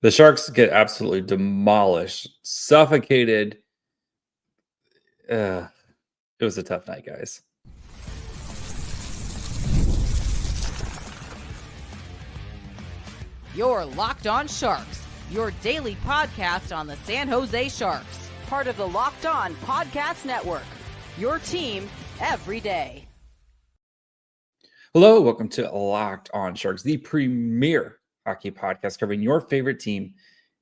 The Sharks get absolutely demolished, suffocated. It was a tough night, guys. You're Locked On Sharks, your daily podcast on the San Jose Sharks, part of the Locked On Podcast Network, your team every day. Hello, welcome to Locked On Sharks, the premier hockey podcast covering your favorite team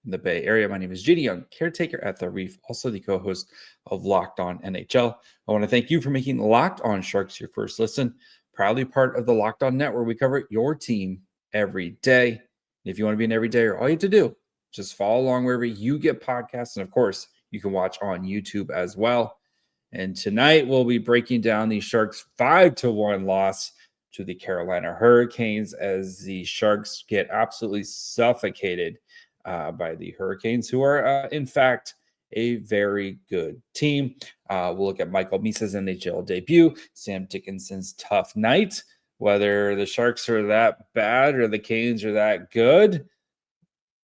in the Bay Area. My name is JD Young, caretaker at the Reef, also the co-host of Locked On NHL. I want to thank you for making Locked On Sharks your first listen. Proudly part of the Locked On Network, we cover your team every day. If you want to be an everydayer, all you have to do, just follow along wherever you get podcasts. And of course, you can watch on YouTube as well. And tonight we'll be breaking down the Sharks' 5-1 loss to the Carolina Hurricanes as the Sharks get absolutely suffocated by the Hurricanes, who are, in fact, a very good team. We'll look at Michael Misa's NHL debut, Sam Dickinson's tough night, whether the Sharks are that bad or the Canes are that good,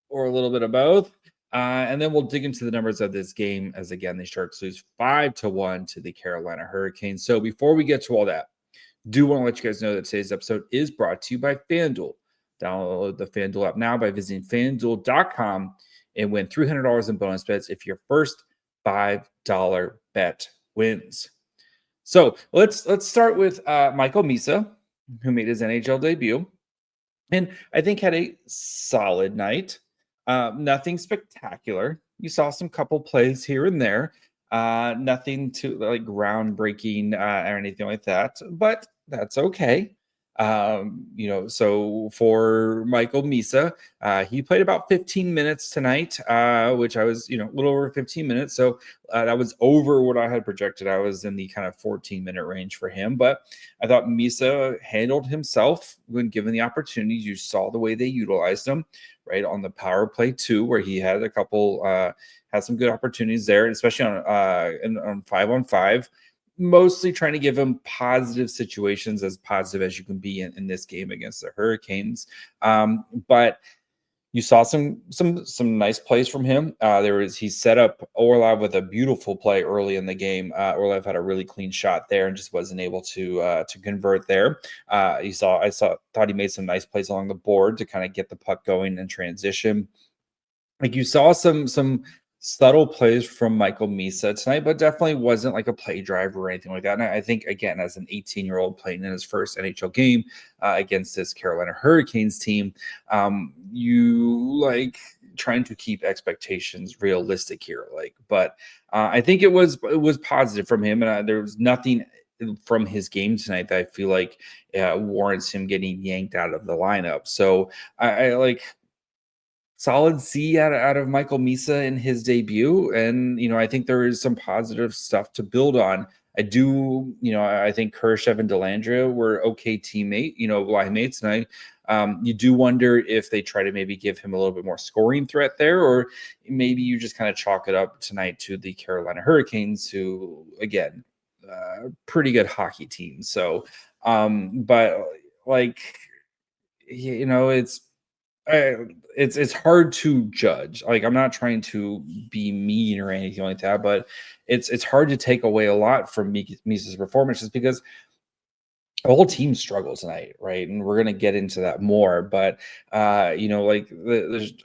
or a little bit of both. And then we'll dig into the numbers of this game as, again, the Sharks lose 5-1 to the Carolina Hurricanes. So before we get to all that, do want to let you guys know that today's episode is brought to you by FanDuel. Download the FanDuel app now by visiting FanDuel.com and win $300 in bonus bets if your first $5 bet wins. So let's start with Michael Misa, who made his NHL debut, and I think had a solid night. Nothing spectacular. You saw some couple plays here and there. Nothing to like groundbreaking or anything like that, but that's okay. So for Michael Misa, he played about 15 minutes tonight, which I was, a little over 15 minutes. So that was over what I had projected. I was in the kind of 14-minute range for him, but I thought Misa handled himself when given the opportunity. You saw the way they utilized him, right, on the power play too, where he had a couple, had some good opportunities there, especially on 5-on-5. Mostly trying to give him positive situations, as positive as you can be in this game against the Hurricanes. But you saw some nice plays from him. He set up Orlov with a beautiful play early in the game. Orlov had a really clean shot there and just wasn't able to convert there. I thought he made some nice plays along the board to kind of get the puck going and transition. Like you saw some subtle plays from Michael Misa tonight, but definitely wasn't like a play driver or anything like that. And I think, again, as an 18-year-old playing in his first NHL game against this Carolina Hurricanes team, you like trying to keep expectations realistic here. But I think it was positive from him, and there was nothing from his game tonight that I feel like warrants him getting yanked out of the lineup. So I like solid C out of Michael Misa in his debut. And, I think there is some positive stuff to build on. I do, I think Kurashev and Dellandrea were okay line mates tonight. You do wonder if they try to maybe give him a little bit more scoring threat there, or maybe you just kind of chalk it up tonight to the Carolina Hurricanes, who, again, pretty good hockey team. So, but it's hard to judge. Like, I'm not trying to be mean or anything like that, but it's hard to take away a lot from Misa's performance, just because the whole team struggled tonight, right? And we're gonna get into that more, but the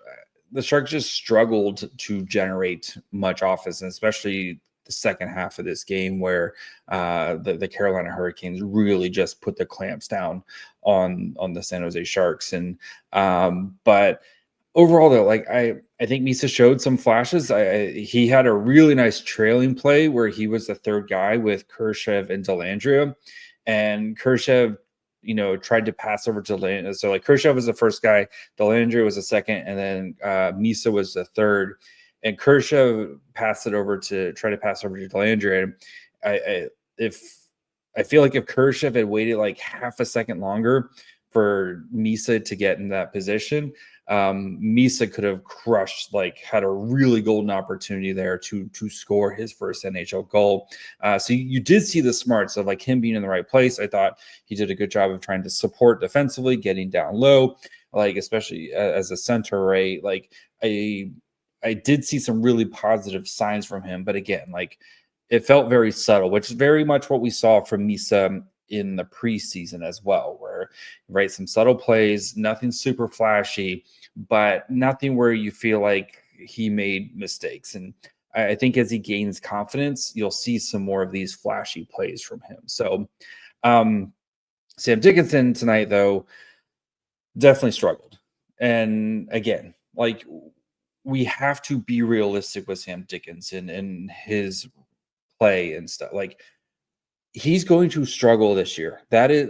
Sharks just struggled to generate much offense, and especially the second half of this game, where the Carolina Hurricanes really just put the clamps down on the San Jose Sharks. And but overall, though, I think Misa showed some flashes. He had a really nice trailing play where he was the third guy with Kurashev and Dellandrea, and Kurashev tried to pass over to Dellandrea. So Kurashev was the first guy, Dellandrea was the second, and then Misa was the third. And Kurashev passed it over to Dellandrea. And I feel like if Kurashev had waited like half a second longer for Misa to get in that position, Misa could have had a really golden opportunity there to score his first NHL goal. So you did see the smarts of him being in the right place. I thought he did a good job of trying to support defensively, getting down low. like especially as a center, right? Like I did see some really positive signs from him, but again, like it felt very subtle, which is very much what we saw from Misa in the preseason as well, where right, some subtle plays, nothing super flashy, but nothing where you feel like he made mistakes. And I think as he gains confidence, you'll see some more of these flashy plays from him. So Sam Dickinson tonight, though, definitely struggled. And again, like we have to be realistic with Sam Dickinson and his play and stuff. Like he's going to struggle this year. That is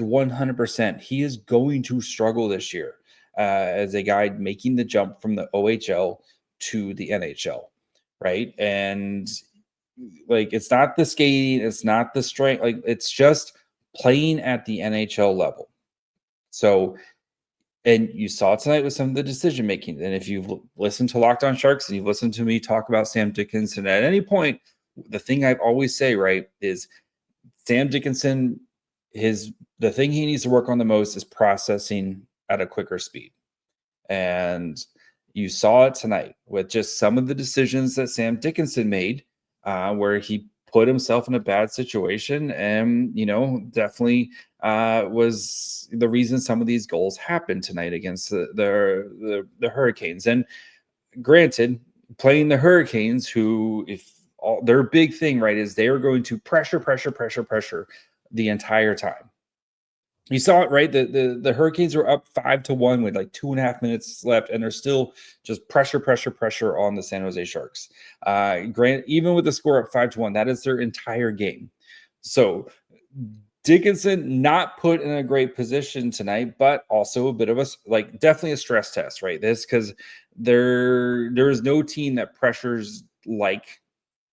100%. He is going to struggle this year as a guy making the jump from the OHL to the NHL, right? And like it's not the skating, it's not the strength, like it's just playing at the NHL level. So, and you saw tonight with some of the decision making. And if you've listened to Locked On Sharks and you've listened to me talk about Sam Dickinson at any point, the thing I always say, right, is Sam Dickinson, the thing he needs to work on the most is processing at a quicker speed. And you saw it tonight with just some of the decisions that Sam Dickinson made, where he put himself in a bad situation and, definitely was the reason some of these goals happened tonight against the Hurricanes. And granted, playing the Hurricanes, who their big thing, right, is they are going to pressure the entire time. You saw it, right? The Hurricanes were up 5-1 with like 2.5 minutes left, and they're still just pressure on the San Jose Sharks. Even with the score up 5-1, that is their entire game. So Dickinson not put in a great position tonight, but also a bit of definitely a stress test, right? This because there is no team that pressures like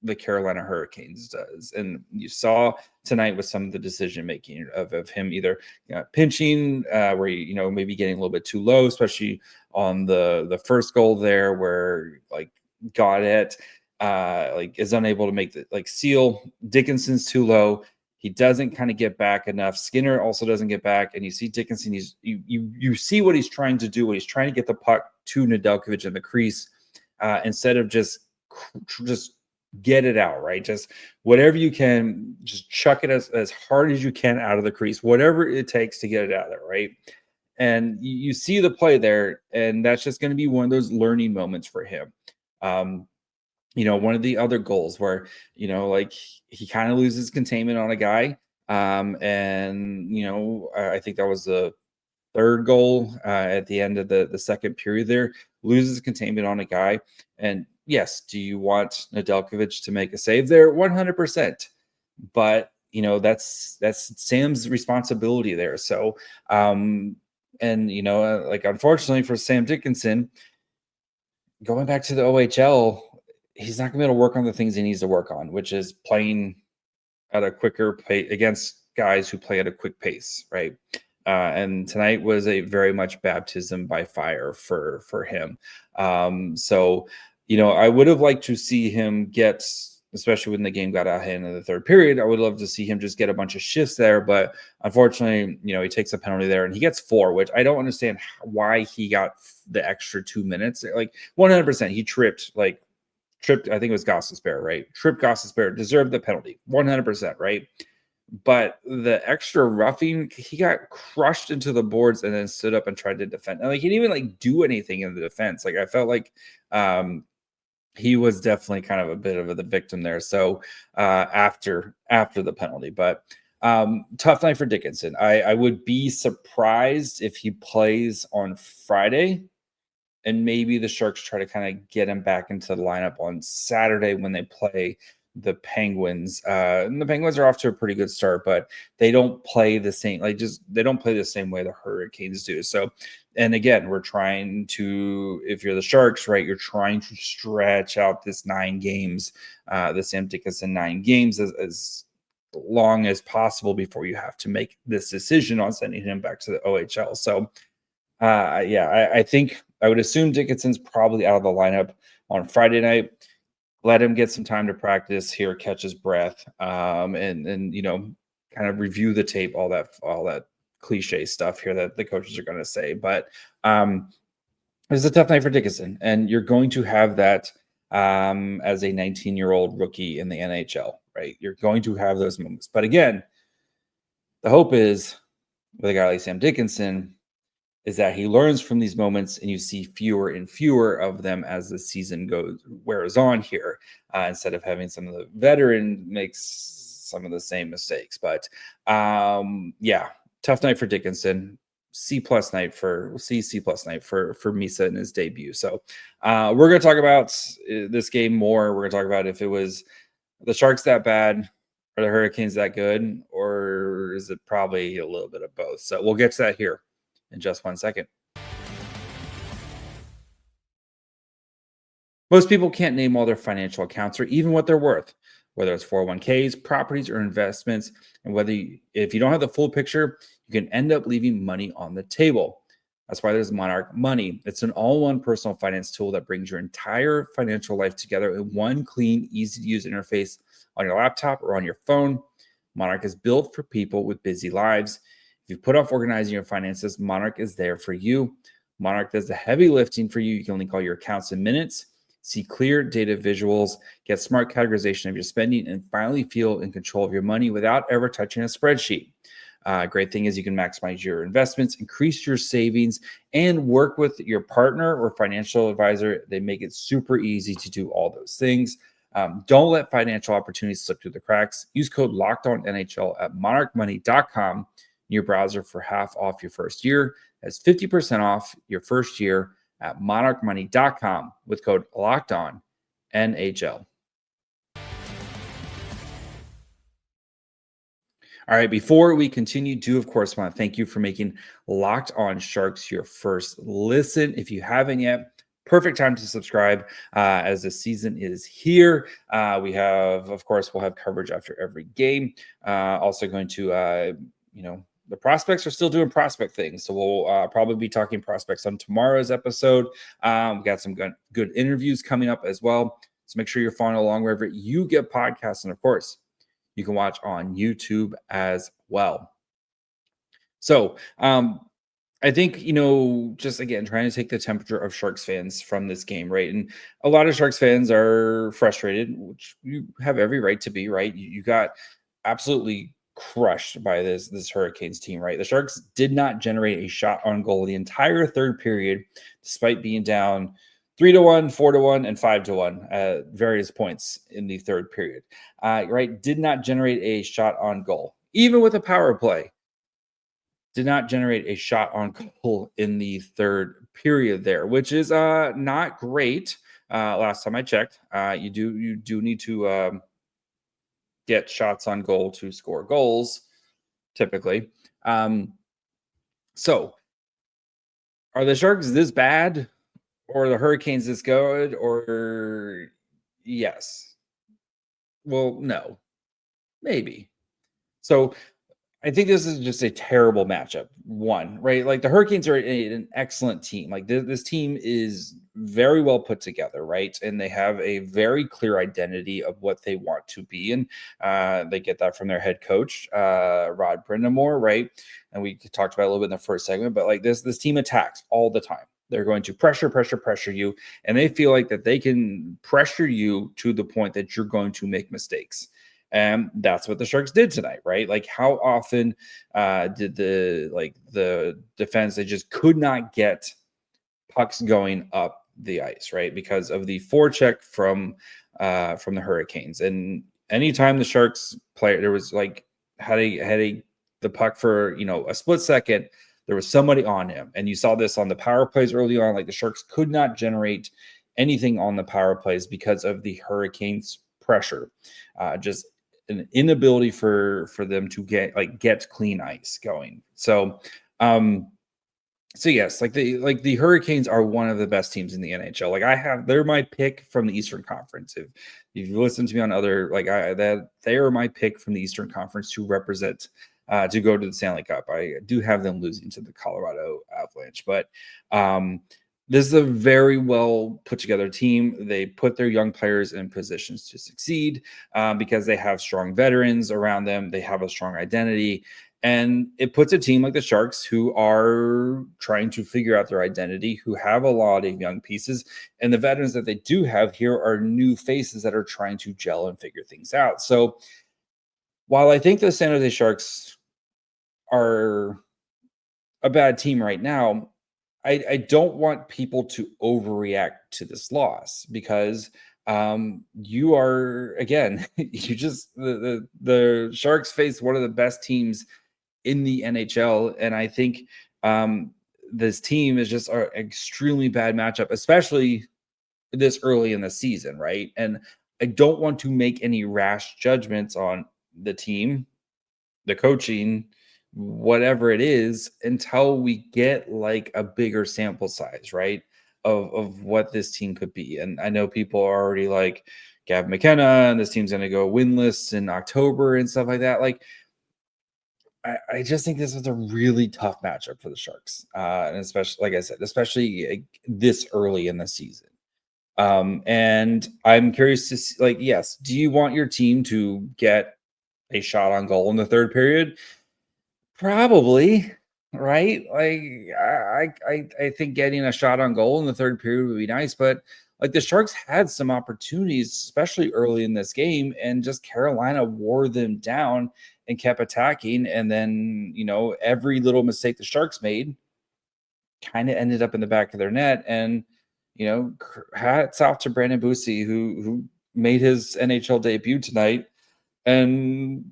the Carolina Hurricanes does. And you saw tonight with some of the decision making of him either pinching where maybe getting a little bit too low, especially on the first goal there where got it is unable to make the seal. Dickinson's too low. He doesn't kind of get back enough. Skinner also doesn't get back, and you see Dickinson. You see what he's trying to do. When he's trying to get the puck to Nedeljkovic in the crease instead of just get it out, right? Just whatever you can, just chuck it as hard as you can out of the crease, whatever it takes to get it out of there, right? And you see the play there, and that's just going to be one of those learning moments for him. One of the other goals where, he kind of loses containment on a guy. I think that was the third goal at the end of the second period there, loses containment on a guy. And yes, do you want Nedeljkovic to make a save there? 100%. But, that's Sam's responsibility there. So, unfortunately for Sam Dickinson, going back to the OHL, he's not going to be able to work on the things he needs to work on, which is playing at a quicker pace against guys who play at a quick pace, right? And tonight was a very much baptism by fire for him. So, I would have liked to see him get, especially when the game got out of hand in the third period, I would love to see him just get a bunch of shifts there. But unfortunately, he takes a penalty there and he gets 4, which I don't understand why he got the extra 2 minutes. 100%, he tripped, I think it was Gostisbehere, right? Tripped Gostisbehere, deserved the penalty, 100%, right? But the extra roughing, he got crushed into the boards and then stood up and tried to defend. And he didn't even do anything in the defense. I felt like he was definitely kind of a bit of the victim there. So after the penalty, but tough night for Dickinson. I would be surprised if he plays on Friday, and maybe the Sharks try to kind of get him back into the lineup on Saturday when they play the Penguins. And the Penguins are off to a pretty good start, but they don't play the same, they don't play the same way the Hurricanes do. So, and again, we're trying to, if you're the Sharks, right, you're trying to stretch out this 9 games, the Sam Dickinson 9 games as long as possible before you have to make this decision on sending him back to the OHL. So, I think I would assume Dickinson's probably out of the lineup on Friday night. Let him get some time to practice here, catch his breath, and kind of review the tape, all that cliche stuff here that the coaches are going to say. But it's a tough night for Dickinson, and you're going to have that as a 19-year-old rookie in the NHL, right? You're going to have those moments. But again, the hope is with a guy like Sam Dickinson is that he learns from these moments, and you see fewer and fewer of them as the season wears on here, instead of having some of the veteran makes some of the same mistakes. But yeah, tough night for Dickinson. C+ night for Misa in his debut. So we're going to talk about this game more. We're going to talk about if it was the Sharks that bad, or the Hurricanes that good, or is it probably a little bit of both? So we'll get to that here in just 1 second. Most people can't name all their financial accounts or even what they're worth, whether it's 401ks, properties, or investments. And if you don't have the full picture, you can end up leaving money on the table. That's why there's Monarch Money. It's an all-in-one personal finance tool that brings your entire financial life together in one clean, easy-to-use interface on your laptop or on your phone. Monarch is built for people with busy lives. If you put off organizing your finances, Monarch is there for you. Monarch does the heavy lifting for you. You can link all your accounts in minutes, see clear data visuals, get smart categorization of your spending, and finally feel in control of your money without ever touching a spreadsheet. Great thing is you can maximize your investments, increase your savings, and work with your partner or financial advisor. They make it super easy to do all those things. Don't let financial opportunities slip through the cracks. Use code LOCKEDONNHL at monarchmoney.com in your browser for half off your first year. That's 50% off your first year at monarchmoney.com with code LOCKEDONNHL. All right, before we continue, do of course want to thank you for making Locked On Sharks your first listen. If you haven't yet, perfect time to subscribe as the season is here. We'll have coverage after every game. Also going to, the prospects are still doing prospect things. So we'll probably be talking prospects on tomorrow's episode. We've got some good interviews coming up as well. So make sure you're following along wherever you get podcasts. And of course, you can watch on YouTube as well. So I think, just again, trying to take the temperature of Sharks fans from this game, right? And a lot of Sharks fans are frustrated, which you have every right to be, right? You got absolutely crushed by this Hurricanes team, right? The Sharks did not generate a shot on goal the entire third period, despite being down 3-1, 4-1, and 5-1 at various points in the third period. Right? Did not generate a shot on goal, even with a power play. Did not generate a shot on goal in the third period there, which is not great. Last time I checked, you do need to get shots on goal to score goals, typically. So, are the Sharks this bad? Or the Hurricanes this good? Or yes? Well, no. Maybe. So I think this is just a terrible matchup. One, right? Like the Hurricanes are an excellent team. Like this team is very well put together, right? And they have a very clear identity of what they want to be. And they get that from their head coach, Rod Brindamore, right? And we talked about it a little bit in the first segment, but like this team attacks all the time. They're going to pressure you, and they feel like that they can pressure you to the point that you're going to make mistakes. And that's what the Sharks did tonight, right? Like how often did the defense, they just could not get pucks going up the ice, right? Because of the forecheck from the Hurricanes. And anytime the Sharks player, there was like had the puck for a split second, there was somebody on him. And you saw this on the power plays early on. Like the Sharks could not generate anything on the power plays because of the Hurricanes' pressure. Just an inability for them to get clean ice going. So yes, the Hurricanes are one of the best teams in the NHL. They're my pick from the Eastern Conference. If you listen to me on other they are my pick from the Eastern Conference to represent to go to the Stanley Cup. I do have them losing to the Colorado Avalanche, but this is a very well put together team. They put their young players in positions to succeed because they have strong veterans around them. They have a strong identity. And it puts a team like the Sharks, who are trying to figure out their identity, who have a lot of young pieces, and the veterans that they do have here are new faces that are trying to gel and figure things out. So while I think the San Jose Sharks are a bad team right now, I don't want people to overreact to this loss, because you are, again, you just the Sharks face one of the best teams in the NHL, and I think this team is just an extremely bad matchup, especially this early in the season, right? And I don't want to make any rash judgments on the team, the coaching, whatever it is, until we get like a bigger sample size, right? Of what this team could be. And I know people are already like Gav McKenna, and this team's going to go winless in October and stuff like that. Like, I just think this was a really tough matchup for the Sharks, and especially, like I said, especially this early in the season. And I'm curious to see, like, yes, do you want your team to get a shot on goal in the third period? Probably, right? Like, I think getting a shot on goal in the third period would be nice, but like the Sharks had some opportunities, especially early in this game, and just Carolina wore them down and kept attacking. And then, every little mistake the Sharks made kind of ended up in the back of their net. And, hats off to Brandon Bussi, who made his NHL debut tonight and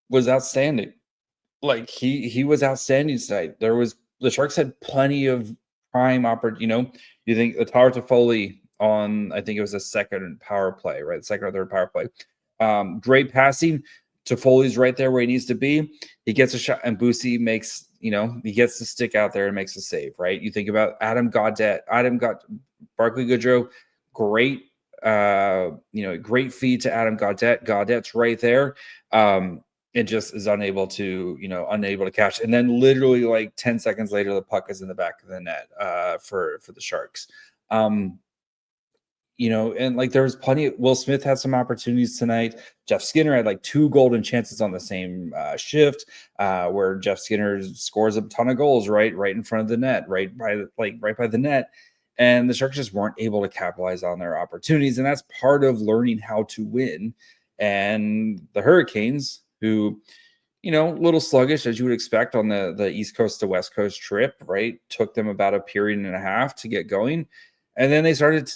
was outstanding. Like, he was outstanding tonight. The Sharks had plenty of prime opportunity. You think the Tower to Foley on, I think it was a second power play, right? Second or third power play. Great passing. Toffoli's right there where he needs to be. He gets a shot, and Bussi makes, he gets the stick out there and makes a save, right? You think about Barclay Goodrow, great, great feed to Adam Gaudette. Gaudette's right there. It just is unable to catch. And then literally like 10 seconds later, the puck is in the back of the net for the Sharks. And like there was plenty. Will Smith had some opportunities tonight. Jeff Skinner had like 2 golden chances on the same shift, where Jeff Skinner scores a ton of goals right in front of the net, right by the net. And the Sharks just weren't able to capitalize on their opportunities. And that's part of learning how to win. And the Hurricanes, who, a little sluggish as you would expect on the East Coast to West Coast trip, right? Took them about a period and a half to get going. And then they started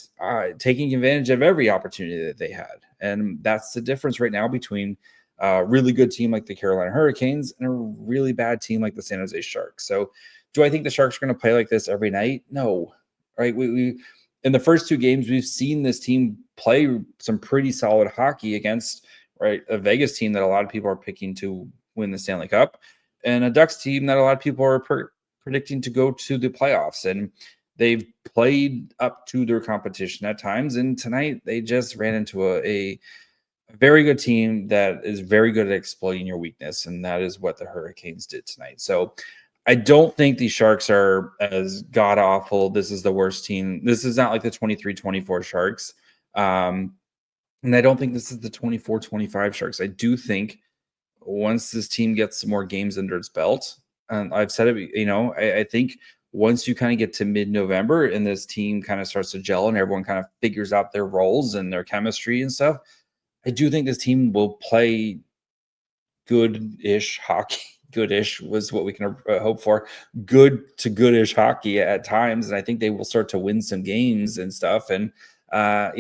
taking advantage of every opportunity that they had. And that's the difference right now between a really good team like the Carolina Hurricanes and a really bad team like the San Jose Sharks. So do I think the Sharks are going to play like this every night? No. Right? We in the first 2 games, we've seen this team play some pretty solid hockey against, right, a Vegas team that a lot of people are picking to win the Stanley Cup, and a Ducks team that a lot of people are predicting to go to the playoffs. And they've played up to their competition at times. And tonight they just ran into a very good team that is very good at exploiting your weakness. And that is what the Hurricanes did tonight. So I don't think the Sharks are as god awful. This is the worst team. This is not like the 23-24 Sharks. And I don't think this is the 24-25 Sharks. I do think once this team gets some more games under its belt, and I've said it, I think once you kind of get to mid-November and this team kind of starts to gel and everyone kind of figures out their roles and their chemistry and stuff, I do think this team will play good-ish hockey. Good-ish was what we can hope for. Good to good-ish hockey at times. And I think they will start to win some games and stuff. And I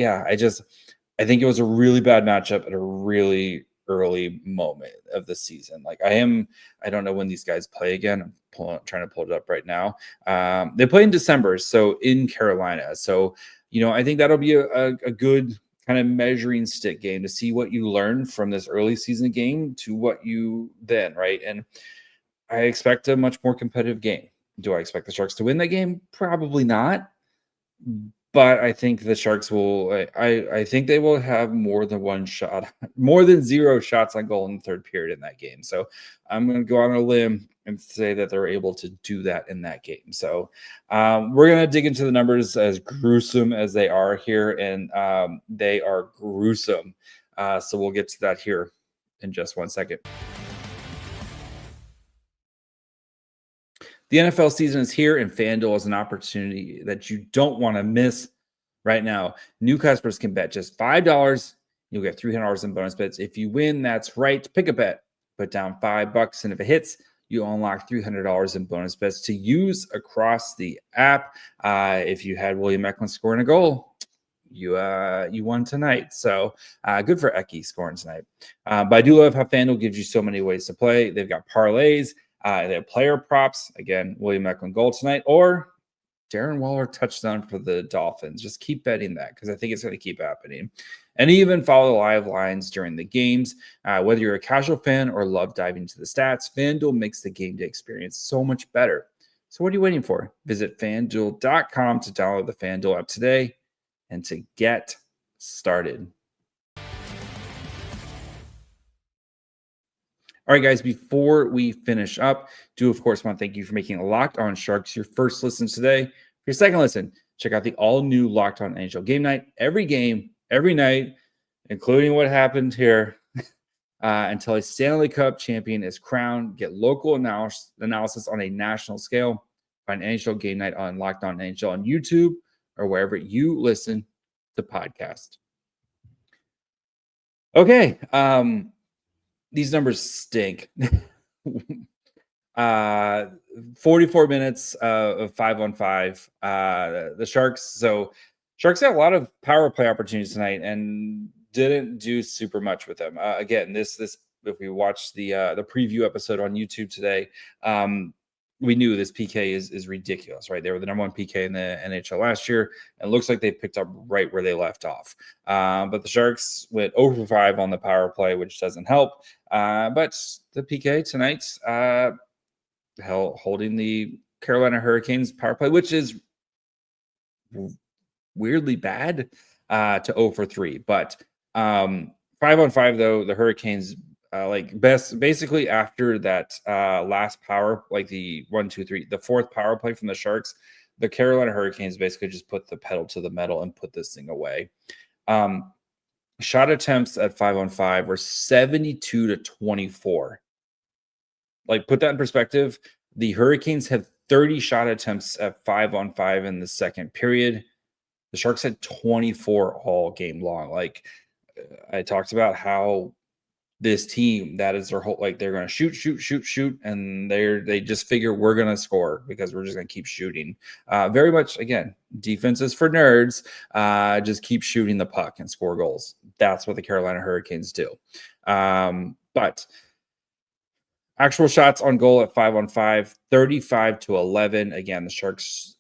think it was a really bad matchup at a really early moment of the season. Like I don't know when these guys play again. I'm trying to pull it up right now. They play in December, so in Carolina. So, I think that'll be a good kind of measuring stick game to see what you learn from this early season game to what you then, right? And I expect a much more competitive game. Do I expect the Sharks to win that game? Probably not. But I think the Sharks will. I think they will have more than 1 shot, more than 0 shots on goal in the third period in that game. So I'm going to go on a limb and say that they're able to do that in that game. So we're going to dig into the numbers, as gruesome as they are here, and they are gruesome. So we'll get to that here in just 1 second. The NFL season is here, and FanDuel is an opportunity that you don't want to miss right now. New customers can bet just $5. You'll get $300 in bonus bets. If you win, that's right. Pick a bet. Put down $5, and if it hits, you unlock $300 in bonus bets to use across the app. If you had William Eklund scoring a goal, you won tonight. So good for Eki scoring tonight. But I do love how FanDuel gives you so many ways to play. They've got parlays. They have player props. Again, William Eklund goal tonight, or Darren Waller touchdown for the Dolphins. Just keep betting that because I think it's going to keep happening. And even follow live lines during the games. Whether you're a casual fan or love diving into the stats, FanDuel makes the game day experience so much better. So what are you waiting for? Visit FanDuel.com to download the FanDuel app today and to get started. All right, guys, before we finish up, do, of course, want to thank you for making Locked On Sharks your first listen today. For your second listen, check out the all-new Locked On NHL Game Night. Every game, every night, including what happened here, until a Stanley Cup champion is crowned. Get local analysis on a national scale. Find NHL Game Night on Locked On NHL on YouTube or wherever you listen to podcasts. Okay, these numbers stink. 44 minutes of 5-on-5. The Sharks had a lot of power play opportunities tonight and didn't do super much with them. Again, this if we watch the preview episode on YouTube today, we knew this PK is ridiculous, right? They were the number one PK in the NHL last year, and it looks like they picked up right where they left off. But the Sharks went over 5 on the power play, which doesn't help. But the PK tonight, holding the Carolina Hurricanes power play, which is weirdly bad, to 0 for 3. But 5-on-5, though, the Hurricanes, basically after that last power, like the 1, 2, 3, the fourth power play from the Sharks, the Carolina Hurricanes basically just put the pedal to the metal and put this thing away. Shot attempts at 5-on-5 were 72-24. Like, put that in perspective. The Hurricanes had 30 shot attempts at 5-on-5 in the second period. The Sharks had 24 all game long. Like, I talked about how this team, that is their whole, like, they're going to shoot, and they just figure we're going to score because we're just going to keep shooting. Very much, again, defense is for nerds. Just keep shooting the puck and score goals. That's what the Carolina Hurricanes do. But actual shots on goal at 5-on-5, 35-11. Again, the Sharks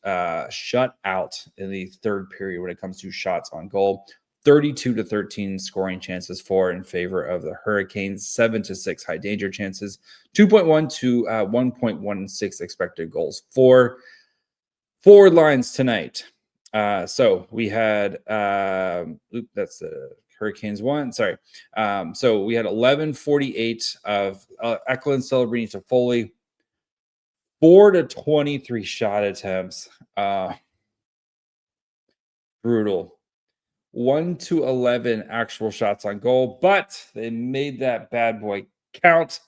shut out in the third period when it comes to shots on goal. 32-13 scoring chances for in favor of the Hurricanes, 7-6 high danger chances, 2.1 to 1.16 expected goals for. Forward lines tonight. So we had that's the Hurricanes one. Sorry. So we had 11:48 of Eklund celebrating to Foley, 4-23 shot attempts. Brutal. 1-11 actual shots on goal, but they made that bad boy count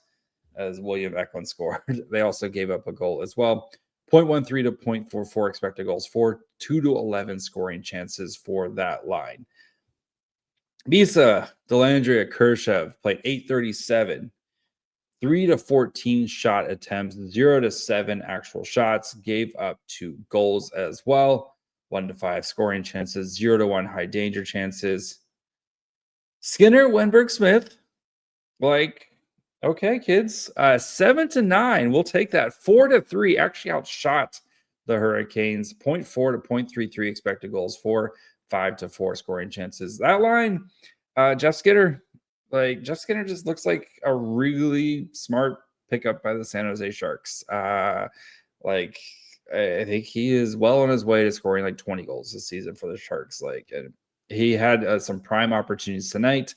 as William Eklund scored. They also gave up a goal as well. 0.13 to 0.44 expected goals for, 2-11 scoring chances for that line. Misa, Dellandrea, Kershev played 8:37, 3-14 shot attempts, 0-7 actual shots, gave up 2 goals as well. 1-5 scoring chances, 0-1 high danger chances. Skinner, Wenberg, Smith, like, okay, kids, 7-9, we'll take that. 4-3 actually outshot the Hurricanes. 0.4 to 0.33 expected goals for, 5-4 scoring chances. That line, Jeff Skinner just looks like a really smart pickup by the San Jose Sharks. I think he is well on his way to scoring like 20 goals this season for the Sharks. And he had some prime opportunities tonight.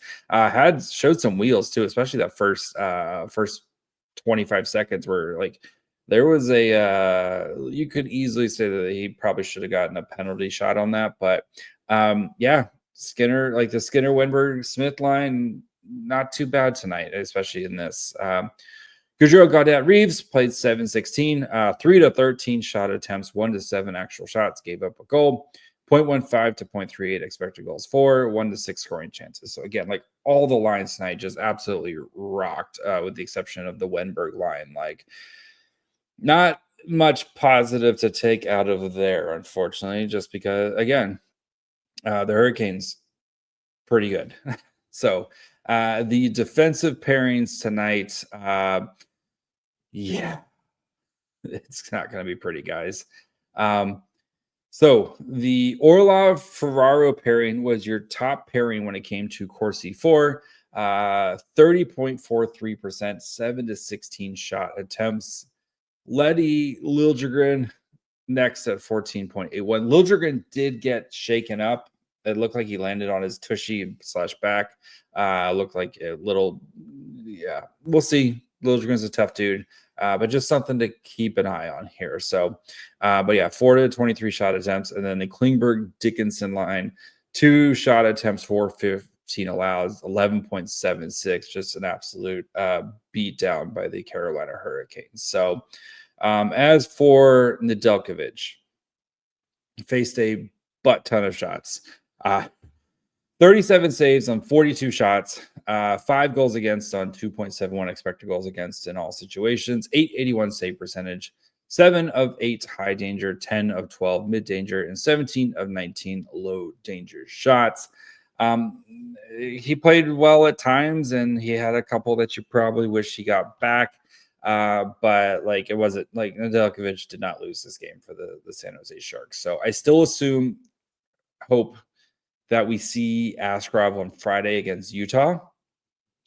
Showed some wheels too, especially that first 25 seconds where like there was you could easily say that he probably should have gotten a penalty shot on that. But Skinner, like the Skinner, Wenberg, Smith line, not too bad tonight, especially in this. Gaudreau, Gaudet, Reeves played 7-16, 3 to 13 shot attempts, 1 to 7 actual shots, gave up a goal, 0.15 to 0.38 expected goals for, 1 to 6 scoring chances. So again, like all the lines tonight just absolutely rocked, with the exception of the Wenberg line. Like not much positive to take out of there, unfortunately, just because again, the Hurricanes pretty good. So the defensive pairings tonight, yeah, it's not going to be pretty, guys. So the Orlov Ferraro pairing was your top pairing when it came to Corsi 4, 30.43%, 7 to 16 shot attempts. Letty Liljegren next at 14.81. Liljegren did get shaken up. It looked like he landed on his tushy / back. Looked like a little, yeah, we'll see. Liljegren's a tough dude, but just something to keep an eye on here. So, but yeah, 4 to 23 shot attempts. And then the Klingberg Dickinson line, 2 shot attempts, 415 allows, 11.76, just an absolute beat down by the Carolina Hurricanes. So, as for Nedeljkovic, faced a butt ton of shots. 37 saves on 42 shots, 5 goals against on 2.71 expected goals against in all situations, 881 save percentage, 7 of 8 high danger, 10 of 12 mid danger, and 17 of 19 low danger shots. He played well at times, and he had a couple that you probably wish he got back. But like it wasn't like Nedeljkovic did not lose this game for the San Jose Sharks. So I still hope that we see Askarov on Friday against Utah,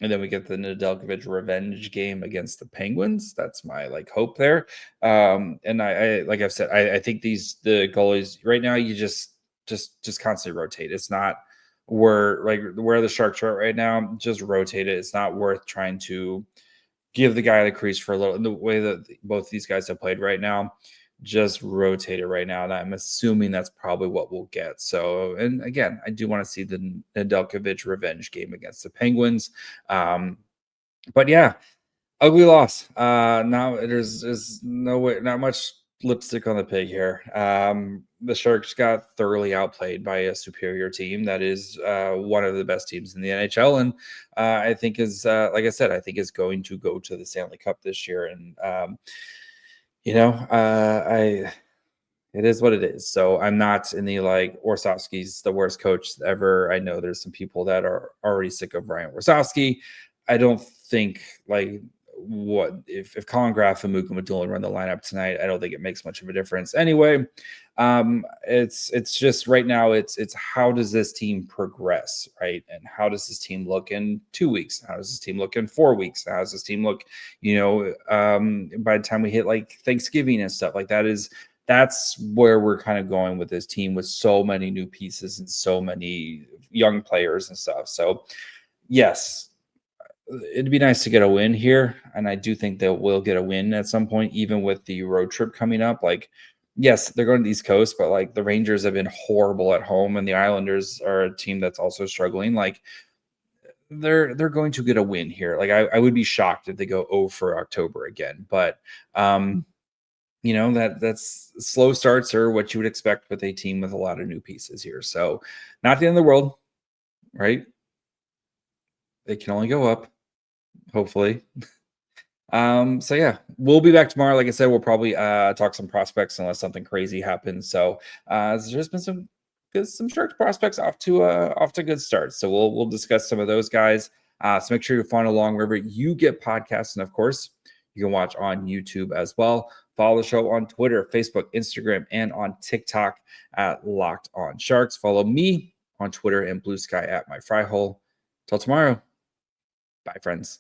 and then we get the Nedeljkovic revenge game against the Penguins. That's my hope there. And I like I've said, I think the goalies right now, you just constantly rotate. It's not where the Sharks are right now. Just rotate it. It's not worth trying to give the guy the crease for a little. In the way that both these guys have played right now, just rotate it right now. And I'm assuming that's probably what we'll get. So, and again, I do want to see the Nedeljkovic revenge game against the Penguins. But yeah, ugly loss. Now there's no way, not much lipstick on the pig here. The Sharks got thoroughly outplayed by a superior team that is one of the best teams in the NHL, and I think is like I said, I think is going to go to the Stanley Cup this year. And it is what it is. So I'm not in the Warsawski's the worst coach ever. I know there's some people that are already sick of Ryan Warsawski. I don't think what if Colin Graf and Muka Madulin run the lineup tonight, I don't think it makes much of a difference. Anyway, it's just right now it's how does this team progress, right? And how does this team look in 2 weeks? How does this team look in 4 weeks? How does this team look, by the time we hit Thanksgiving and stuff like that? That's where we're kind of going with this team, with so many new pieces and so many young players and stuff. So yes, it'd be nice to get a win here, and I do think that we'll get a win at some point, even with the road trip coming up. Yes, they're going to the East Coast, but the Rangers have been horrible at home, and the Islanders are a team that's also struggling. They're going to get a win here. I would be shocked if they go 0 for October again. But that's slow starts are what you would expect with a team with a lot of new pieces here. So not the end of the world, right? They can only go up, hopefully. So yeah, we'll be back tomorrow. Like I said, we'll probably talk some prospects unless something crazy happens. So there's been some Sharks prospects off to good starts. So we'll discuss some of those guys. So make sure you follow along wherever you get podcasts, and of course, you can watch on YouTube as well. Follow the show on Twitter, Facebook, Instagram, and on TikTok at Locked On Sharks. Follow me on Twitter and Blue Sky at My Fry Hole. Till tomorrow. Bye, friends.